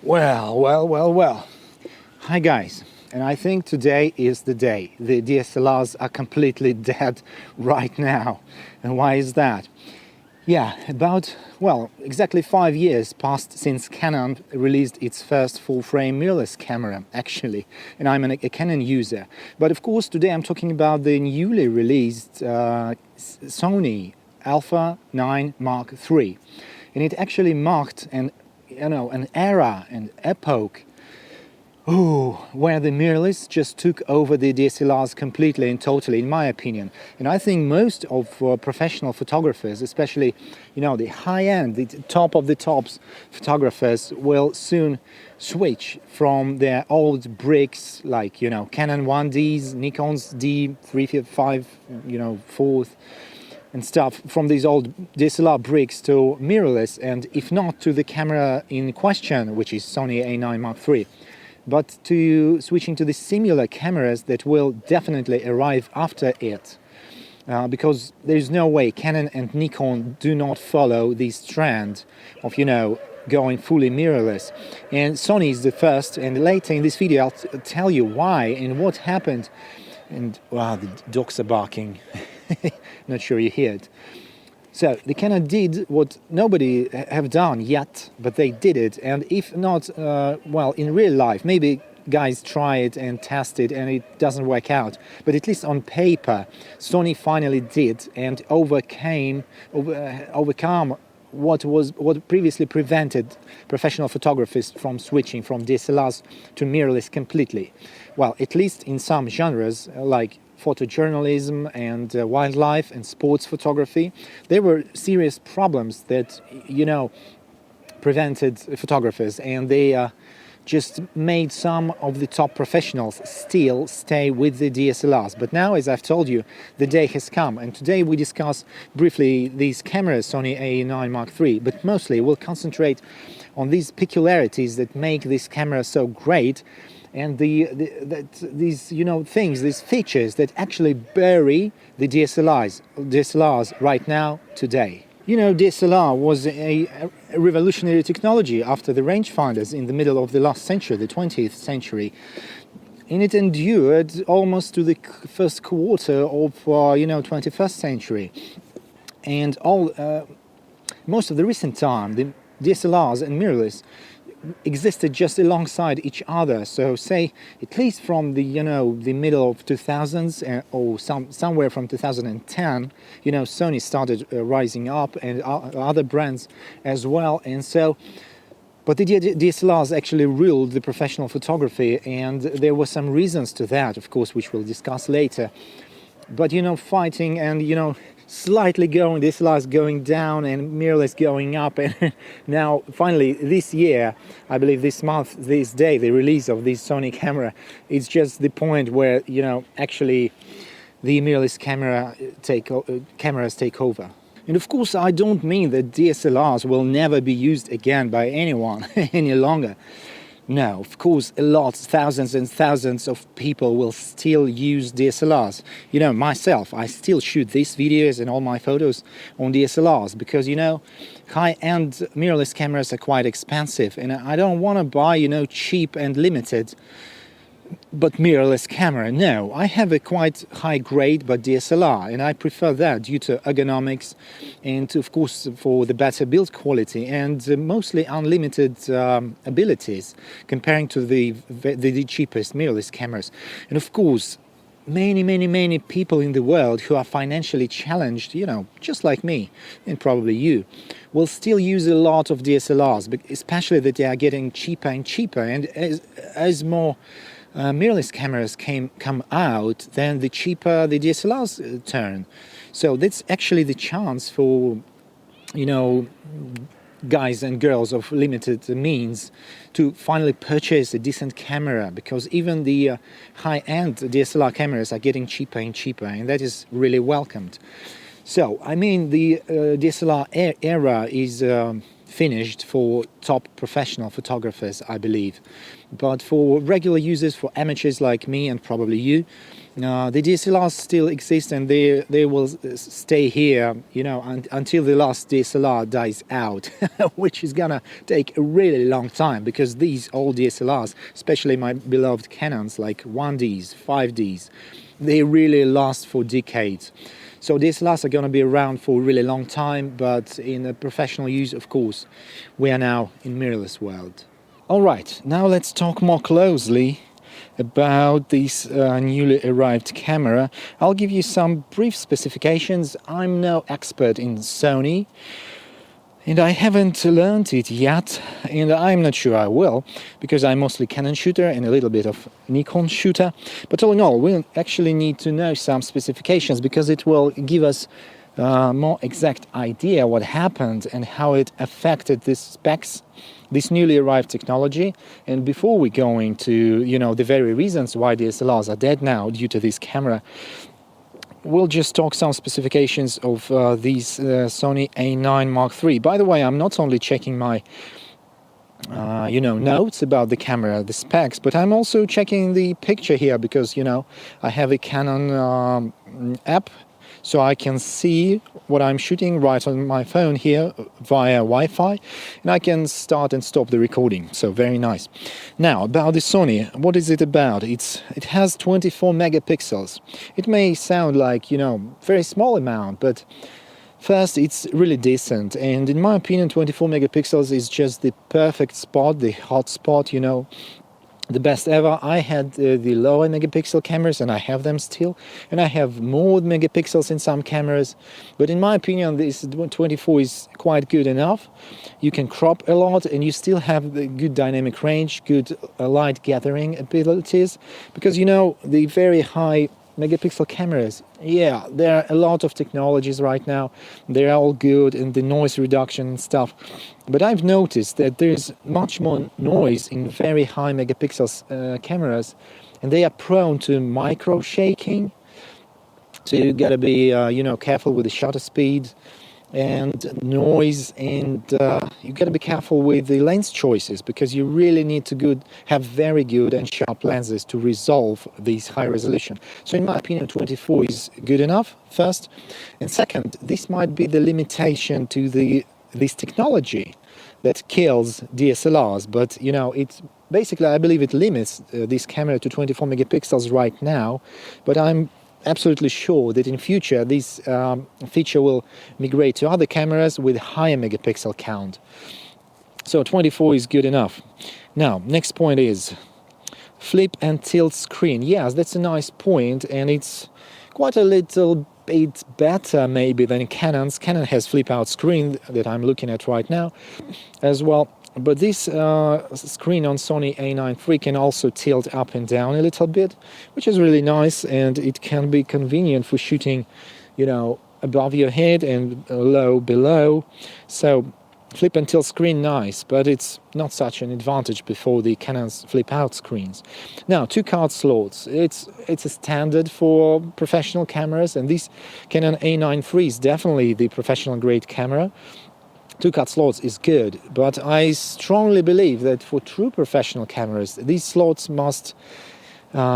Well. Hi guys, and I think today is the day. The DSLRs are completely dead right now. And why is that? Yeah, exactly 5 years passed since Canon released its first full-frame mirrorless camera, actually, and I'm a Canon user. But of course, today I'm talking about the newly released SONY A9III Mark III, and it actually marked an era, an epoch, where the mirrorless just took over the DSLRs completely and totally, in my opinion. And I think most of professional photographers, especially, the high-end, the top of the tops photographers, will soon switch from their old bricks, like, Canon 1Ds, Nikon's D355, 4th, and stuff, from these old DSLR bricks to mirrorless, and if not to the camera in question, which is Sony A9 Mark III, but to switching to the similar cameras that will definitely arrive after it. Because there's no way Canon and Nikon do not follow this trend of, going fully mirrorless. And Sony is the first, and later in this video I'll tell you why and what happened. And wow, the dogs are barking. Not sure you hear it. So the Canon did what nobody have done yet, but they did it. And if not, in real life, maybe guys try it and test it and it doesn't work out. But at least on paper, Sony finally did and overcome what previously prevented professional photographers from switching from DSLRs to mirrorless completely. Well, at least in some genres like photojournalism and wildlife and sports photography, there were serious problems that, prevented photographers, and they just made some of the top professionals still stay with the DSLRs. But now, as I've told you, the day has come, and today we discuss briefly these cameras, Sony A9 Mark III, but mostly we'll concentrate on these peculiarities that make this camera so great, and these features that actually bury the DSLRs right now, today. DSLR was a revolutionary technology after the rangefinders in the middle of the last century, the 20th century. And it endured almost to the first quarter of, 21st century. And most of the recent time, the DSLRs and mirrorless existed just alongside each other. So say at least from the the middle of 2000s or somewhere from 2010, Sony started rising up, and other brands as well. And so, but the DSLRs actually ruled the professional photography, and there were some reasons to that, of course, which we'll discuss later. But fighting and slightly going, DSLRs going down and mirrorless going up, and now finally this year, I believe this month, this day, the release of this Sony camera, it's just the point where actually the mirrorless cameras take over. And of course, I don't mean that DSLRs will never be used again by anyone any longer. No, of course, thousands and thousands of people will still use DSLRs. Myself, I still shoot these videos and all my photos on DSLRs because, high-end mirrorless cameras are quite expensive, and I don't want to buy, cheap and limited but mirrorless camera. No, I have a quite high grade but DSLR, and I prefer that due to ergonomics and of course for the better build quality and mostly unlimited abilities comparing to the cheapest mirrorless cameras. And of course, many people in the world who are financially challenged, just like me and probably you, will still use a lot of DSLRs, but especially that they are getting cheaper and cheaper, and as more mirrorless cameras come out, then the cheaper the DSLRs turn. So that's actually the chance for guys and girls of limited means to finally purchase a decent camera, because even the high-end DSLR cameras are getting cheaper and cheaper, and that is really welcomed. So I mean, the DSLR era is finished for top professional photographers, I believe. But for regular users, for amateurs like me and probably you, The DSLRs still exist, and they will stay here, you know, until the last DSLR dies out, which is gonna take a really long time, because these old DSLRs, especially my beloved Canons like 1Ds, 5Ds, they really last for decades. So DSLRs are gonna be around for a really long time, but in a professional use, of course, we are now in mirrorless world. All right, now let's talk more closely about this newly arrived camera. I'll give you some brief specifications. I'm no expert in Sony, and I haven't learned it yet, and I'm not sure I will, because I'm mostly Canon shooter and a little bit of Nikon shooter. But all in all, we'll actually need to know some specifications, because it will give us more exact idea what happened and how it affected the specs, this newly arrived technology. And before we go into, you know, the very reasons why DSLRs are dead now due to this camera, we'll just talk some specifications of these Sony A9III. By the way, I'm not only checking my you know, notes about the camera, the specs, but I'm also checking the picture here, because, you know, I have a Canon app, so I can see what I'm shooting right on my phone here via Wi-Fi, and I can start and stop the recording. So very nice. Now about the Sony, what is it about? It has 24 megapixels. It may sound like, you know, very small amount, but first, it's really decent, and in my opinion 24 megapixels is just the perfect spot, the hot spot, you know, the best ever. I had the lower megapixel cameras, and I have them still, and I have more megapixels in some cameras, but in my opinion this 24 is quite good enough. You can crop a lot, and you still have the good dynamic range, good light gathering abilities, because, you know, the very high megapixel cameras, yeah, there are a lot of technologies right now, they're all good, and the noise reduction and stuff, but I've noticed that there's much more noise in very high megapixels cameras, and they are prone to micro shaking, so you gotta be you know, careful with the shutter speed and noise, and you got to be careful with the lens choices, because you really need to have very good and sharp lenses to resolve these high resolution. So in my opinion 24 is good enough, first, and second, this might be the limitation to this technology that kills DSLRs, but, you know, it's basically, I believe it limits this camera to 24 megapixels right now, but I'm absolutely sure that in future this feature will migrate to other cameras with higher megapixel count. So 24 is good enough. Now, next point is flip and tilt screen. Yes, that's a nice point, and it's quite a little bit better maybe than Canon's. Canon has flip out screen that I'm looking at right now as well. But this screen on Sony A9III can also tilt up and down a little bit, which is really nice, and it can be convenient for shooting, you know, above your head and low below. So flip and tilt screen, nice, but it's not such an advantage before the Canon's flip out screens. Now, 2 card slots, it's a standard for professional cameras, and this Canon A9III is definitely the professional grade camera. 2 card slots is good, but I strongly believe that for true professional cameras, these slots must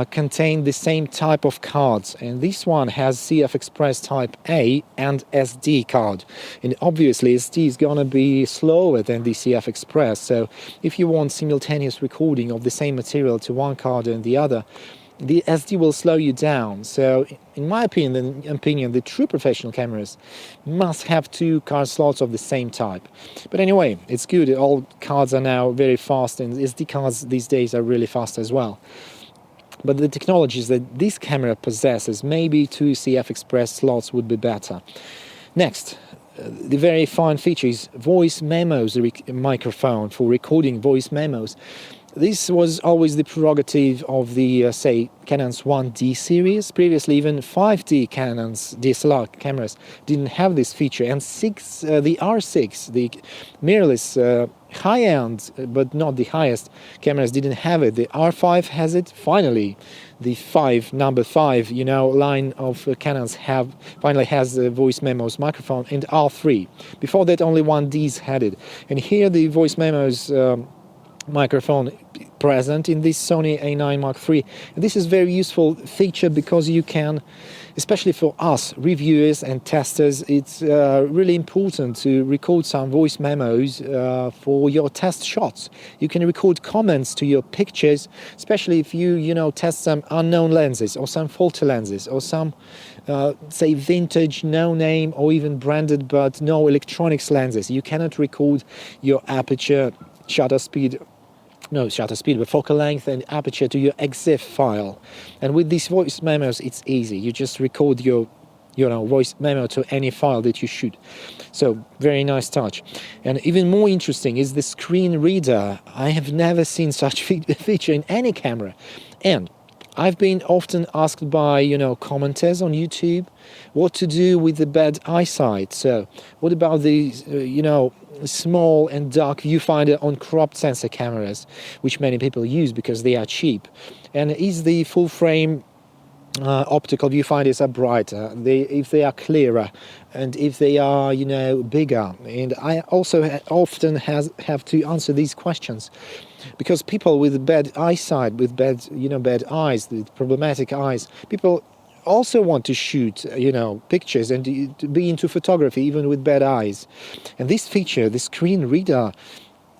contain the same type of cards, and this one has CF Express Type A and SD card, and obviously SD is gonna be slower than the CF Express, so if you want simultaneous recording of the same material to one card and the other, the SD will slow you down. So in my opinion, the true professional cameras must have 2 card slots of the same type. But anyway, it's good, all cards are now very fast, and SD cards these days are really fast as well. But the technologies that this camera possesses, maybe 2 CF Express slots would be better. Next, the very fine feature is voice memos microphone for recording voice memos. This was always the prerogative of the, say, Canon's 1D series. Previously, even 5D Canon's DSLR cameras didn't have this feature, and the R6, the mirrorless high-end, but not the highest cameras, didn't have it. The R5 has it. Finally, the number 5, you know, line of Canons finally has the voice memos microphone, and R3. Before that, only 1Ds had it. And here, the voice memos microphone present in this Sony A9 Mark III. And this is a very useful feature because you can, especially for us reviewers and testers, it's really important to record some voice memos for your test shots. You can record comments to your pictures, especially if you test some unknown lenses or some faulty lenses or some say vintage, no name or even branded but no electronics lenses. You cannot record your aperture, shutter speed, but focal length and aperture to your EXIF file. And with these voice memos, it's easy. You just record your voice memo to any file that you shoot. So very nice touch. And even more interesting is the screen reader. I have never seen such feature in any camera. And I've been often asked by commenters on YouTube what to do with the bad eyesight. So what about the small and dark viewfinder on cropped sensor cameras, which many people use because they are cheap? And is the full frame optical viewfinders are brighter, if they are clearer, and if they are bigger? And I also often have to answer these questions because people with bad eyesight, with bad eyes, with problematic eyes, people also want to shoot pictures and to be into photography even with bad eyes. And this feature, the screen reader,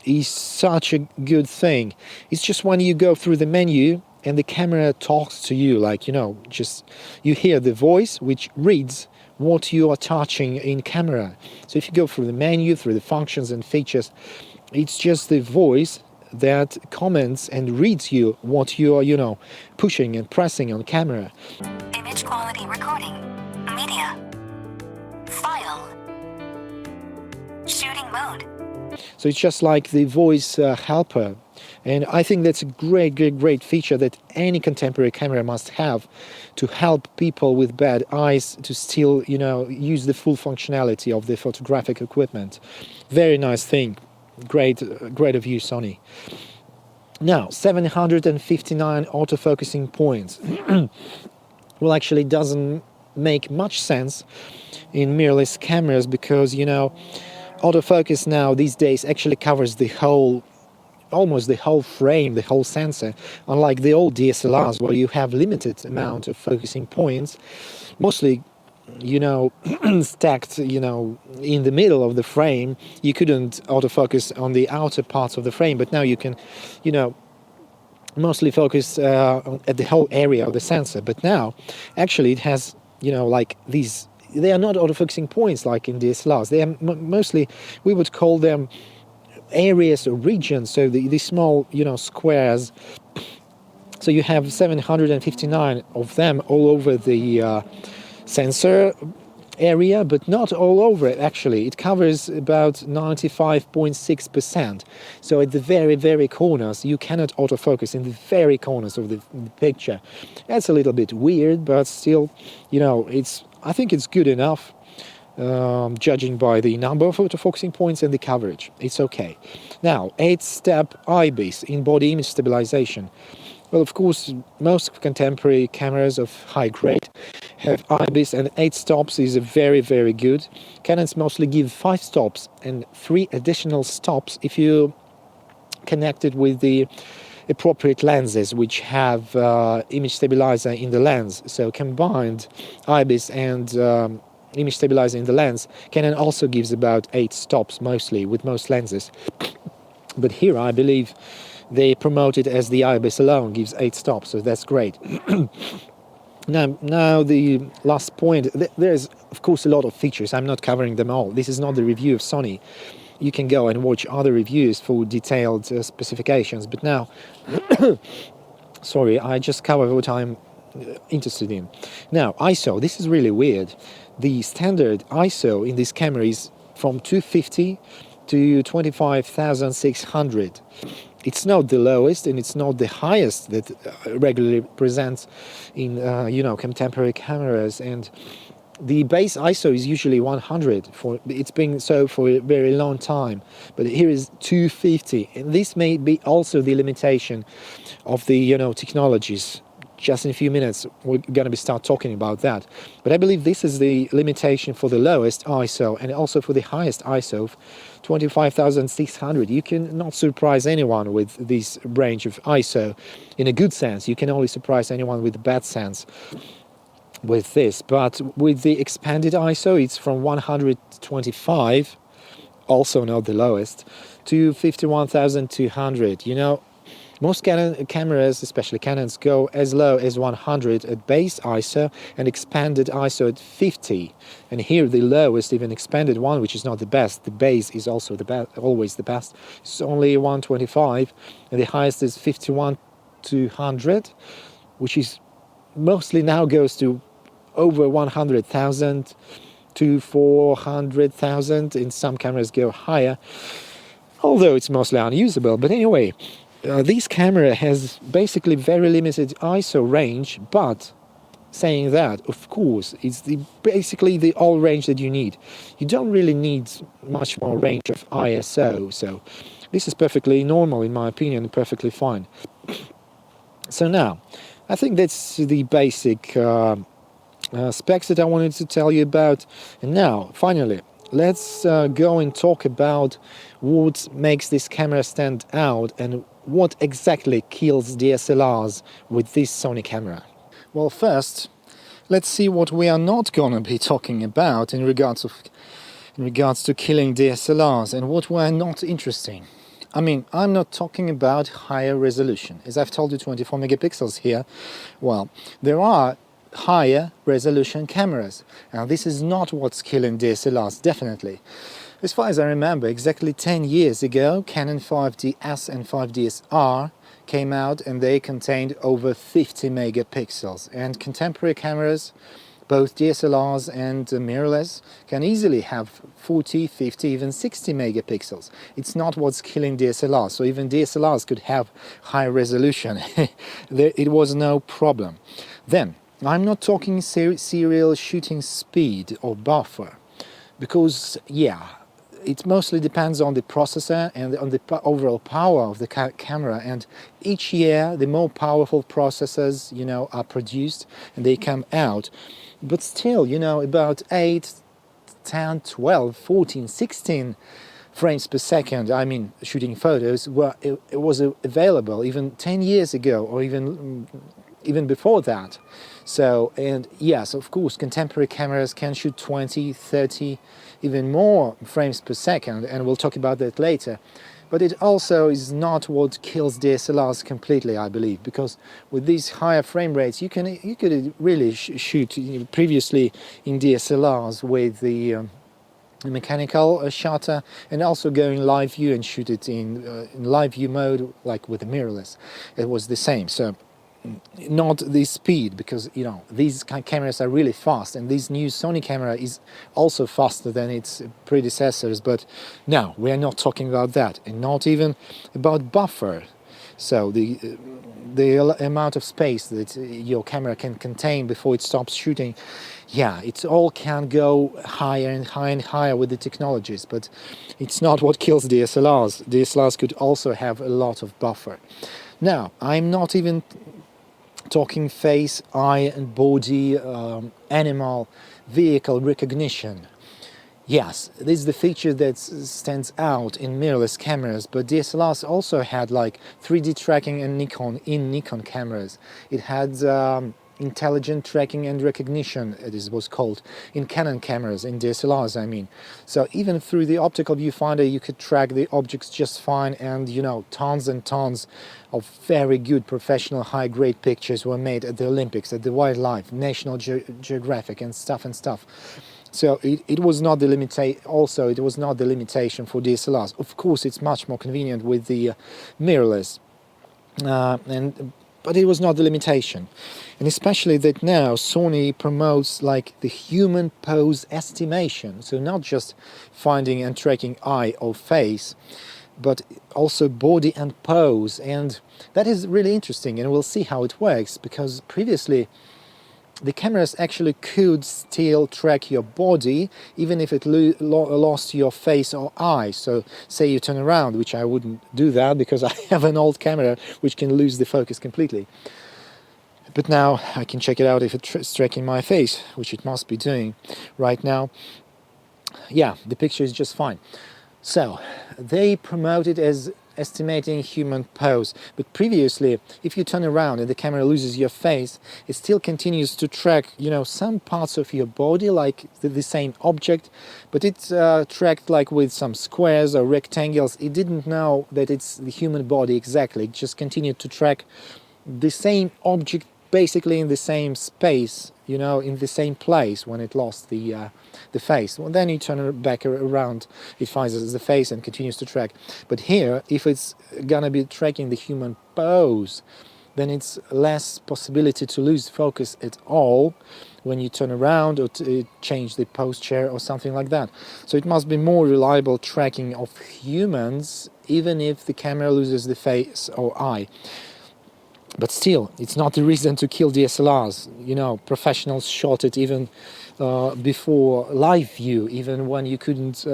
is such a good thing. It's just when you go through the menu and the camera talks to you, just you hear the voice which reads what you are touching in camera. So if you go through the menu, through the functions and features, it's just the voice that comments and reads you what you are pushing and pressing on camera. Image quality recording, media, file, shooting mode. So it's just like the voice helper. And I think that's a great feature that any contemporary camera must have to help people with bad eyes to still, use the full functionality of the photographic equipment. Very nice thing. Great of you, Sony. Now, 759 autofocusing points. Well, actually doesn't make much sense in mirrorless cameras because, autofocus now these days actually covers almost the whole frame, the whole sensor, unlike the old DSLRs where you have limited amount of focusing points, mostly stacked in the middle of the frame. You couldn't autofocus on the outer parts of the frame, but now you can mostly focus at the whole area of the sensor. But now actually it has like these, they are not autofocusing points like in DSLRs. They are mostly, we would call them areas or regions, so the small squares. So you have 759 of them all over the sensor area, but not all over it actually. It covers about 95.6%. So at the very corners you cannot autofocus, in the very corners of the picture. That's a little bit weird, but still I think it's good enough, judging by the number of autofocusing points and the coverage. It's okay. Now, 8-step IBIS, in-body image stabilization. Well, of course, most contemporary cameras of high grade have IBIS, and 8 stops is very good. Canons mostly give 5 stops and 3 additional stops if you connect it with the appropriate lenses which have image stabilizer in the lens. So combined IBIS and image stabilizer in the lens, Canon also gives about 8 stops mostly with most lenses. But here I believe they promote it as the IBIS alone gives 8 stops, so that's great. Now the last point, there's of course a lot of features. I'm not covering them all. This is not the review of Sony. You can go and watch other reviews for detailed specifications. But now, sorry, I just cover what I'm interested in. Now, ISO, this is really weird. The standard ISO in this camera is from 250 to 25,600. It's not the lowest and it's not the highest that regularly presents in contemporary cameras, and the base ISO is usually 100. It's been so for a very long time, but here is 250, and this may be also the limitation of the technologies just in a few minutes we're going to start talking about that. But I believe this is the limitation for the lowest ISO and also for the highest ISO of 25,600. You cannot surprise anyone with this range of ISO in a good sense. You can only surprise anyone with a bad sense with this. But with the expanded ISO, it's from 125, also not the lowest, to 51,200. You know, most Canon cameras, especially Canons, go as low as 100 at base ISO and expanded ISO at 50. And here the lowest, even expanded one, which is not the best, the base is also the best, always the best, it's only 125, and the highest is 51,200, which is mostly now goes to over 100,000 to 400,000. In some cameras go higher, although it's mostly unusable. But anyway, this camera has basically very limited ISO range, but saying that, of course, it's basically the all range that you need. You don't really need much more range of ISO, so this is perfectly normal in my opinion, perfectly fine. So now, I think that's the basic specs that I wanted to tell you about. And now, finally, let's go and talk about what makes this camera stand out and what exactly kills DSLRs with this Sony camera. Well, first, let's see what we are not going to be talking about in regards to killing DSLRs and what we're not interesting. I mean, I'm not talking about higher resolution. As I've told you, 24 megapixels here. Well, there are higher resolution cameras. Now, this is not what's killing DSLRs, definitely. As far as I remember, exactly 10 years ago, Canon 5DS and 5DS-R came out and they contained over 50 megapixels. And contemporary cameras, both DSLRs and mirrorless, can easily have 40, 50, even 60 megapixels. It's not what's killing DSLRs, so even DSLRs could have high resolution. It was no problem. Then, I'm not talking serial shooting speed or buffer, because, yeah, it mostly depends on the processor and on the overall power of the camera, and each year the more powerful processors, you know, are produced and they come out. But still, you know, about 8, 10, 12, 14, 16 frames per second, I mean, shooting photos, it was available even 10 years ago or even before that. So, and yes, of course, contemporary cameras can shoot 20, 30, even more frames per second, and we'll talk about that later. But it also is not what kills DSLRs completely, I believe, because with these higher frame rates, you could really shoot previously in DSLRs with the mechanical shutter, and also going live view and shoot it in live view mode, like with the mirrorless. It was the same. So, not the speed, because you know these cameras are really fast, and this new Sony camera is also faster than its predecessors. But now we are not talking about that, and not even about buffer. So the amount of space that your camera can contain before it stops shooting, yeah, it all can go higher and higher and higher with the technologies, but it's not what kills DSLRs. DSLRs could also have a lot of buffer. Now, I'm not even talking face, eye and body, animal, vehicle recognition. Yes, this is the feature that stands out in mirrorless cameras, but DSLRs also had like 3D tracking and Nikon cameras. It had intelligent tracking and recognition, it was called, in Canon cameras, in DSLRs I mean. So even through the optical viewfinder you could track the objects just fine, and you know, tons and tons of very good professional high-grade pictures were made at the Olympics, at the Wildlife, National Geographic and stuff. So it was not the limitation for DSLRs. Of course, it's much more convenient with the mirrorless, but it was not the limitation. And especially that now Sony promotes like the human pose estimation. So not just finding and tracking eye or face, but also body and pose. And that is really interesting, and we'll see how it works, because previously the cameras actually could still track your body even if it lost your face or eye. So say you turn around, which I wouldn't do that because I have an old camera which can lose the focus completely. But now I can check it out if it's tracking my face, which it must be doing right now. Yeah, the picture is just fine. So they promote it as estimating human pose, but previously, if you turn around and the camera loses your face, it still continues to track, some parts of your body, like the same object, but it's tracked like with some squares or rectangles. It didn't know that it's the human body exactly. It just continued to track the same object basically in the same space, in the same place when it lost the face. Well, then you turn it back around, it finds the face and continues to track. But here, if it's gonna be tracking the human pose, then it's less possibility to lose focus at all when you turn around or to change the posture or something like that. So it must be more reliable tracking of humans, even if the camera loses the face or eye. But still, it's not the reason to kill DSLRs. Professionals shot it even before live view, even when you couldn't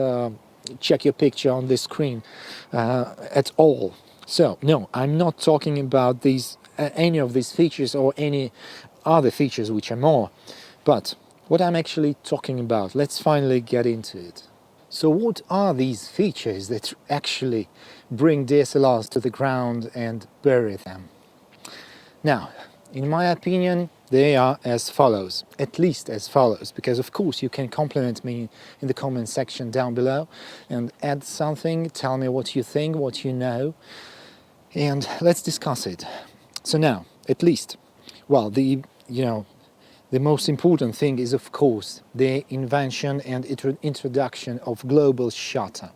check your picture on the screen at all. So, no, I'm not talking about these any of these features or any other features which are more. But what I'm actually talking about, let's finally get into it. So what are these features that actually bring DSLRs to the ground and bury them? Now, in my opinion, they are as follows, at least as follows, because of course you can compliment me in the comment section down below and add something, tell me what you think, what you know, and let's discuss it. So now, at least, well, the most important thing is, of course, the invention and introduction of global shutter.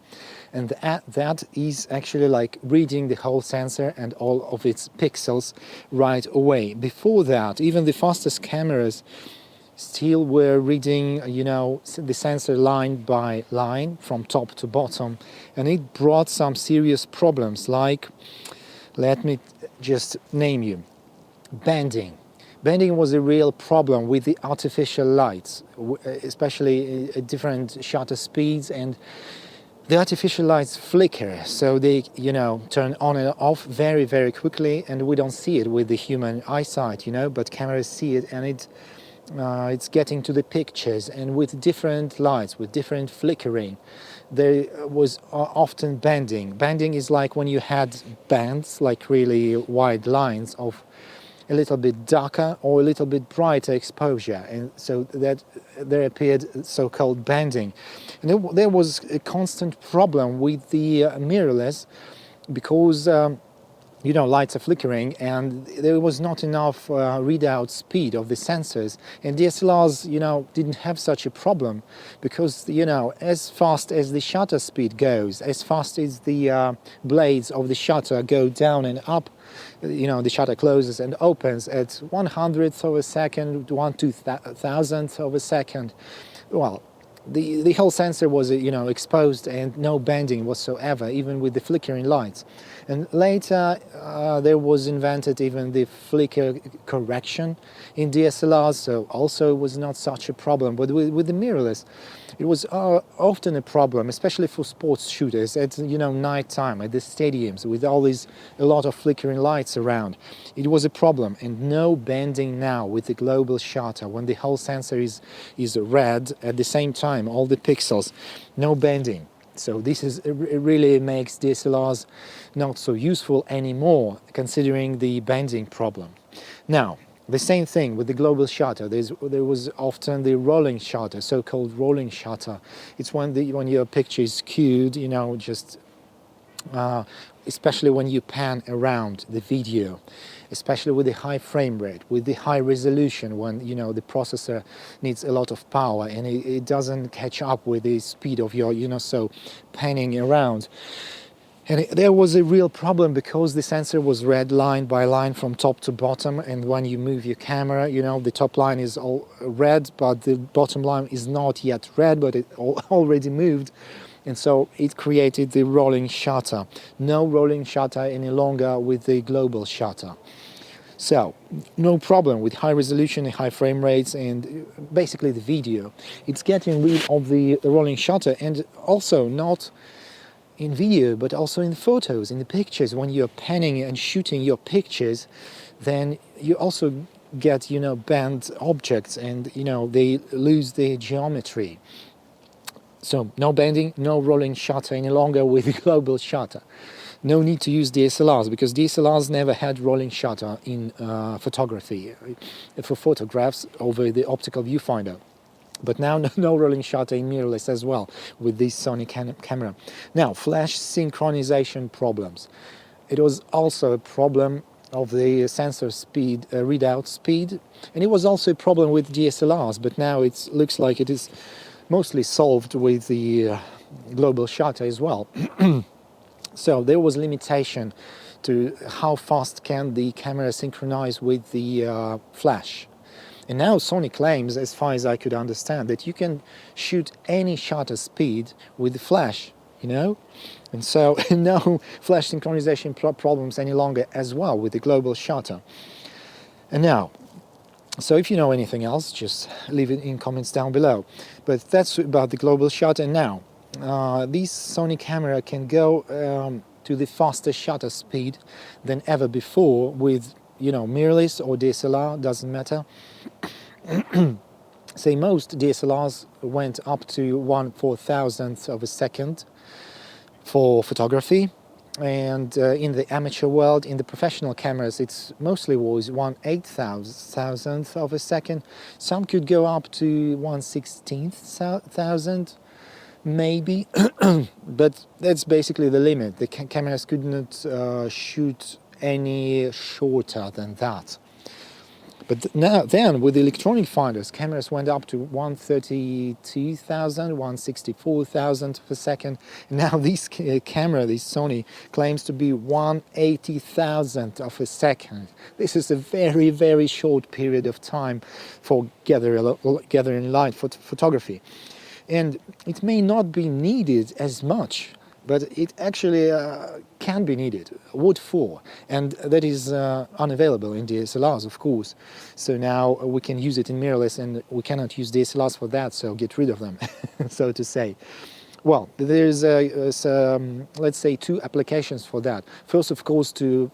And that is actually like reading the whole sensor and all of its pixels right away. Before that, even the fastest cameras still were reading, the sensor line by line from top to bottom. And it brought some serious problems like, let me just name you, bending. Bending was a real problem with the artificial lights, especially at different shutter speeds, and the artificial lights flicker, so they, turn on and off very, very quickly, and we don't see it with the human eyesight, but cameras see it, and it's getting to the pictures, and with different lights, with different flickering, there was often bending. Bending is like when you had bands, like really wide lines of a little bit darker or a little bit brighter exposure, and so that there appeared so-called bending. And there was a constant problem with the mirrorless because lights are flickering and there was not enough readout speed of the sensors, and DSLRs didn't have such a problem because as fast as the shutter speed goes, as fast as the blades of the shutter go down and up, the shutter closes and opens at 1/100th of a second, 1/2000th of a second. Well, the whole sensor was exposed and no bending whatsoever, even with the flickering lights. And later there was invented even the flicker correction in DSLRs, so also it was not such a problem. But with the mirrorless, it was often a problem, especially for sports shooters at night time at the stadiums with a lot of flickering lights around. It was a problem, and no bending now with the global shutter when the whole sensor is red at the same time, all the pixels, no bending. So this it really makes DSLRs not so useful anymore, considering the bending problem. Now, the same thing with the global shutter. There was often the rolling shutter, so-called rolling shutter. It's when your picture is skewed, just especially when you pan around the video, especially with the high frame rate, with the high resolution, when the processor needs a lot of power and it doesn't catch up with the speed of your so panning around. And there was a real problem because the sensor was read line by line from top to bottom, and when you move your camera, the top line is all red, but the bottom line is not yet red, but it already moved. And so it created the rolling shutter. No rolling shutter any longer with the global shutter. So, no problem with high resolution and high frame rates and basically the video. It's getting rid of the rolling shutter, and also not in video, but also in photos, in the pictures. When you're panning and shooting your pictures, then you also get, bent objects, and, they lose their geometry. So no bending, no rolling shutter any longer with the global shutter. No need to use DSLRs, because DSLRs never had rolling shutter in photography, for photographs over the optical viewfinder. But now no rolling shutter in mirrorless as well with this Sony camera. Now, flash synchronization problems. It was also a problem of the sensor speed, readout speed, and it was also a problem with DSLRs, but now it looks like it is mostly solved with the global shutter as well. So there was limitation to how fast can the camera synchronize with the flash. And now Sony claims, as far as I could understand, that you can shoot any shutter speed with the flash, And so no flash synchronization problems any longer as well with the global shutter. And now, so if you know anything else, just leave it in comments down below. But that's about the global shutter. Now, this Sony camera can go to the faster shutter speed than ever before with, mirrorless or DSLR, doesn't matter. Say most DSLRs went up to 1/4000th of a second for photography, and in the amateur world, in the professional cameras, it's mostly was 1/8000th of a second. Some could go up to 1/16,000, maybe, but that's basically the limit. The cameras could not shoot any shorter than that. But then, with the electronic finders, cameras went up to 132,000, 164,000 per second. Now this camera, this Sony, claims to be 180,000 of a second. This is a very, very short period of time for gathering light for photography. And it may not be needed as much, but it actually can be needed. What for? And that is unavailable in DSLRs, of course. So now we can use it in mirrorless, and we cannot use DSLRs for that, so get rid of them, so to say. Well, there's let's say two applications for that. First, of course, to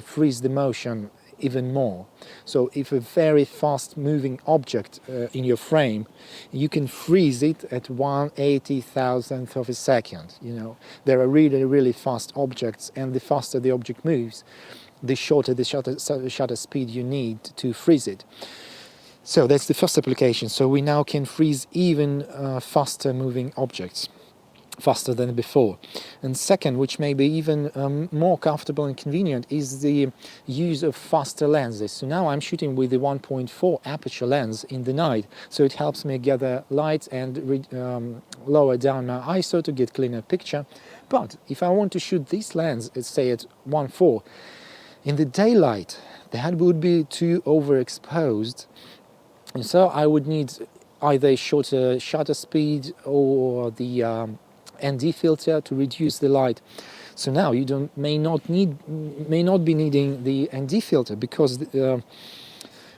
freeze the motion even more. So if a very fast moving object in your frame, you can freeze it at 1/80,000th of a second. There are really, really fast objects, and the faster the object moves, the shorter the shutter speed you need to freeze it. So that's the first application. So we now can freeze even faster moving objects, faster than before. And second, which may be even more comfortable and convenient, is the use of faster lenses. So now I'm shooting with the 1.4 aperture lens in the night, so it helps me gather light and lower down my ISO to get cleaner picture. But if I want to shoot this lens, let's say at 1.4, in the daylight, that would be too overexposed, and so I would need either a shorter shutter speed or the ND filter to reduce the light. So now you may not be needing the ND filter, because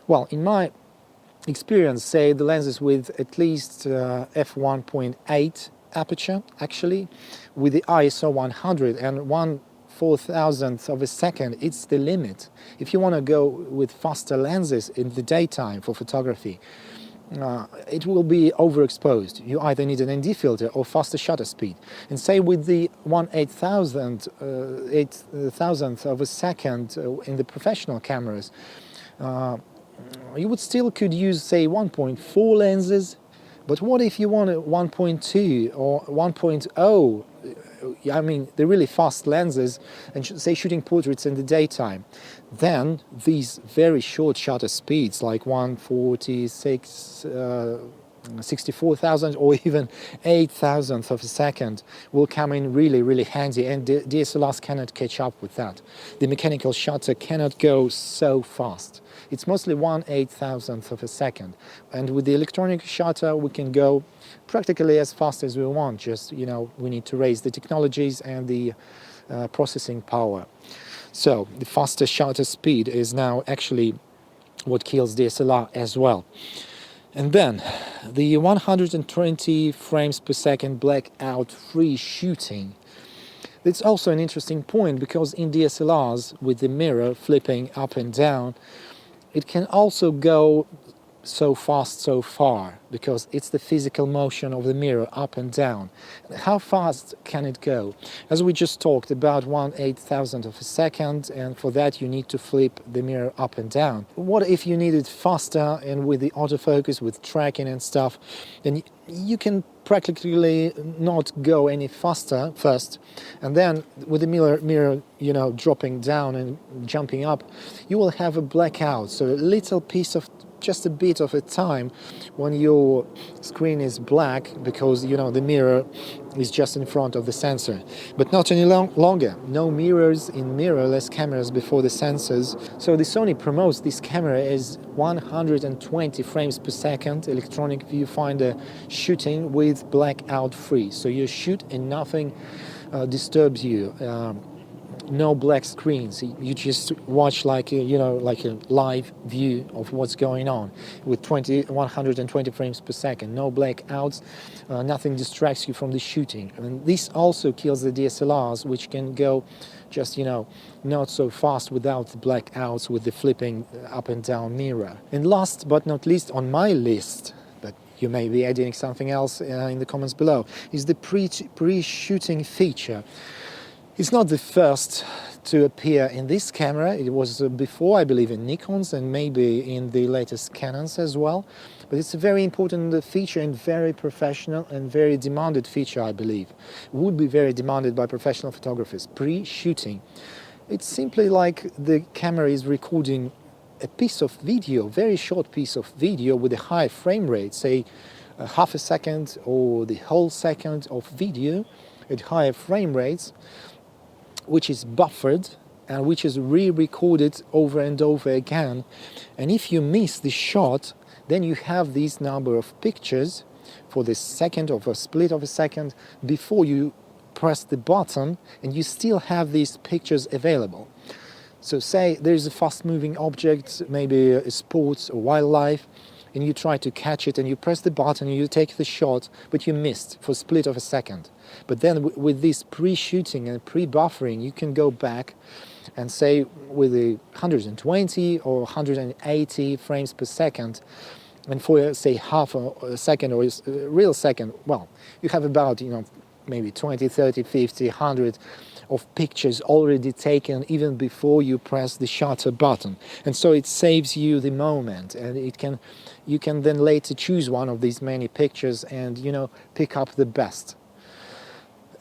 well, in my experience, say the lenses with at least f1.8 aperture, actually with the ISO 100 and 1/4000th of a second, it's the limit. If you want to go with faster lenses in the daytime for photography, it will be overexposed. You either need an ND filter or faster shutter speed. And say with the 1/8000th of a second in the professional cameras, you would still could use, say, 1.4 lenses. But what if you want a 1.2 or 1.0? I mean, the really fast lenses, and say shooting portraits in the daytime, then these very short shutter speeds, like 1/46, 64,000 or even 8,000th of a second, will come in really, really handy, and the DSLRs cannot catch up with that. The mechanical shutter cannot go so fast. It's mostly 1/8000th of a second, and with the electronic shutter we can go practically as fast as we want. Just, we need to raise the technologies and the processing power. So the faster shutter speed is now actually what kills DSLR as well. And then the 120 frames per second blackout free shooting. It's also an interesting point, because in DSLRs with the mirror flipping up and down, it can also go so fast, so far, because it's the physical motion of the mirror up and down. How fast can it go? As we just talked, about 1/8,000 of a second, and for that you need to flip the mirror up and down. What if you need it faster, and with the autofocus, with tracking and stuff, then you can practically not go any faster first, and then with the mirror dropping down and jumping up, you will have a blackout, so a little piece of just a bit of a time when your screen is black, because the mirror is just in front of the sensor, but not any longer. No mirrors in mirrorless cameras before the sensors. So the Sony promotes this camera as 120 frames per second electronic viewfinder shooting with blackout free. So you shoot and nothing disturbs you. No black screens. You just watch like a live view of what's going on with 120 frames per second. No blackouts. Nothing distracts you from the shooting. And this also kills the DSLRs, which can go just not so fast without the blackouts, with the flipping up and down mirror. And last but not least on my list, but you may be adding something else in the comments below, is the pre-shooting feature. It's not the first to appear in this camera. It was before, I believe, in Nikon's and maybe in the latest Canons as well. But it's a very important feature and very professional and very demanded feature, I believe. It would be very demanded by professional photographers. Pre-shooting. It's simply like the camera is recording a piece of video, very short piece of video with a high frame rate, say half a second or the whole second of video at higher frame rates, which is buffered and which is re-recorded over and over again. And if you miss the shot, then you have this number of pictures for the second of a split of a second before you press the button, and you still have these pictures available. So say there's a fast-moving object, maybe a sports or wildlife, and you try to catch it and you press the button and you take the shot, but you missed for a split of a second. But then with this pre-shooting and pre-buffering, you can go back and say with a 120 or 180 frames per second, and for say half a second or a real second, well, you have about maybe 20, 30, 50, 100 of pictures already taken even before you press the shutter button. And so it saves you the moment, and you can then later choose one of these many pictures and pick up the best.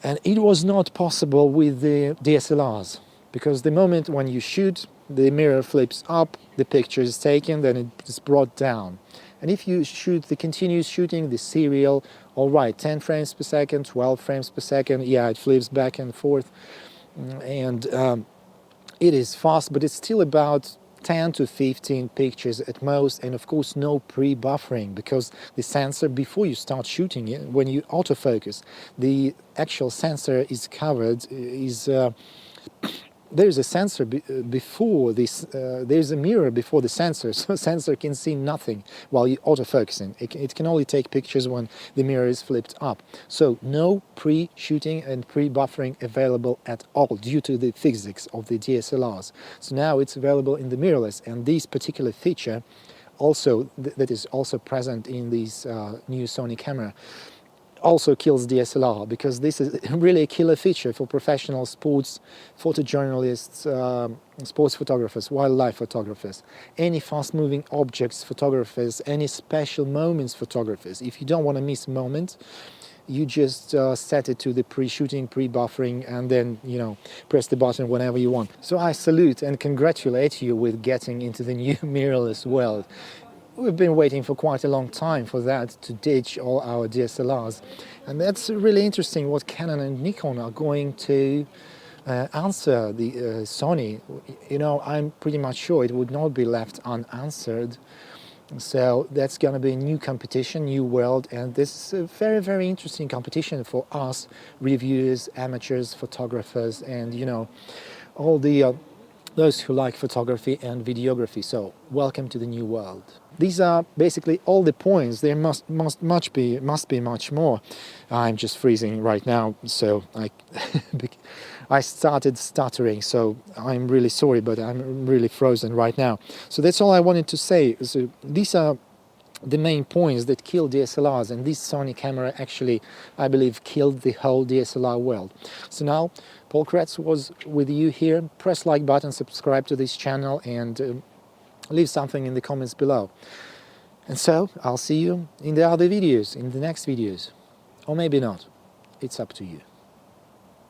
And it was not possible with the DSLRs, because the moment when you shoot, the mirror flips up, the picture is taken, then it is brought down. And if you shoot the continuous shooting, the serial, all right, 10 frames per second, 12 frames per second, yeah, it flips back and forth, and it is fast, but it's still about 10 to 15 pictures at most, and of course no pre-buffering, because the sensor, before you start shooting it, when you autofocus, the actual sensor is covered, there's a sensor before this, there's a mirror before the sensor, so the sensor can see nothing while you're autofocusing. It can only take pictures when the mirror is flipped up. So no pre-shooting and pre-buffering available at all due to the physics of the DSLRs. So now it's available in the mirrorless, and this particular feature also that is also present in this new Sony camera also kills DSLR, because this is really a killer feature for professional sports photojournalists, sports photographers, wildlife photographers, any fast-moving objects photographers, any special moments photographers. If you don't want to miss a moment, you just set it to the pre-shooting, pre-buffering, and then press the button whenever you want. So I salute and congratulate you with getting into the new mirrorless world. We've been waiting for quite a long time for that to ditch all our DSLRs, and that's really interesting what Canon and Nikon are going to answer the Sony. I'm pretty much sure it would not be left unanswered. So that's going to be a new competition, new world, and this is a very, very interesting competition for us reviewers, amateurs, photographers, and all the those who like photography and videography. So welcome to the new world. These are basically all the points. There must be much more. I'm just freezing right now, so I started stuttering, so I'm really sorry, but I'm really frozen right now. So that's all I wanted to say. So these are the main points that kill DSLRs, and this Sony camera actually, I believe, killed the whole DSLR world. So now, Paul Kretz was with you here. Press like button, subscribe to this channel, and leave something in the comments below. And so, I'll see you in the other videos, in the next videos. Or maybe not. It's up to you.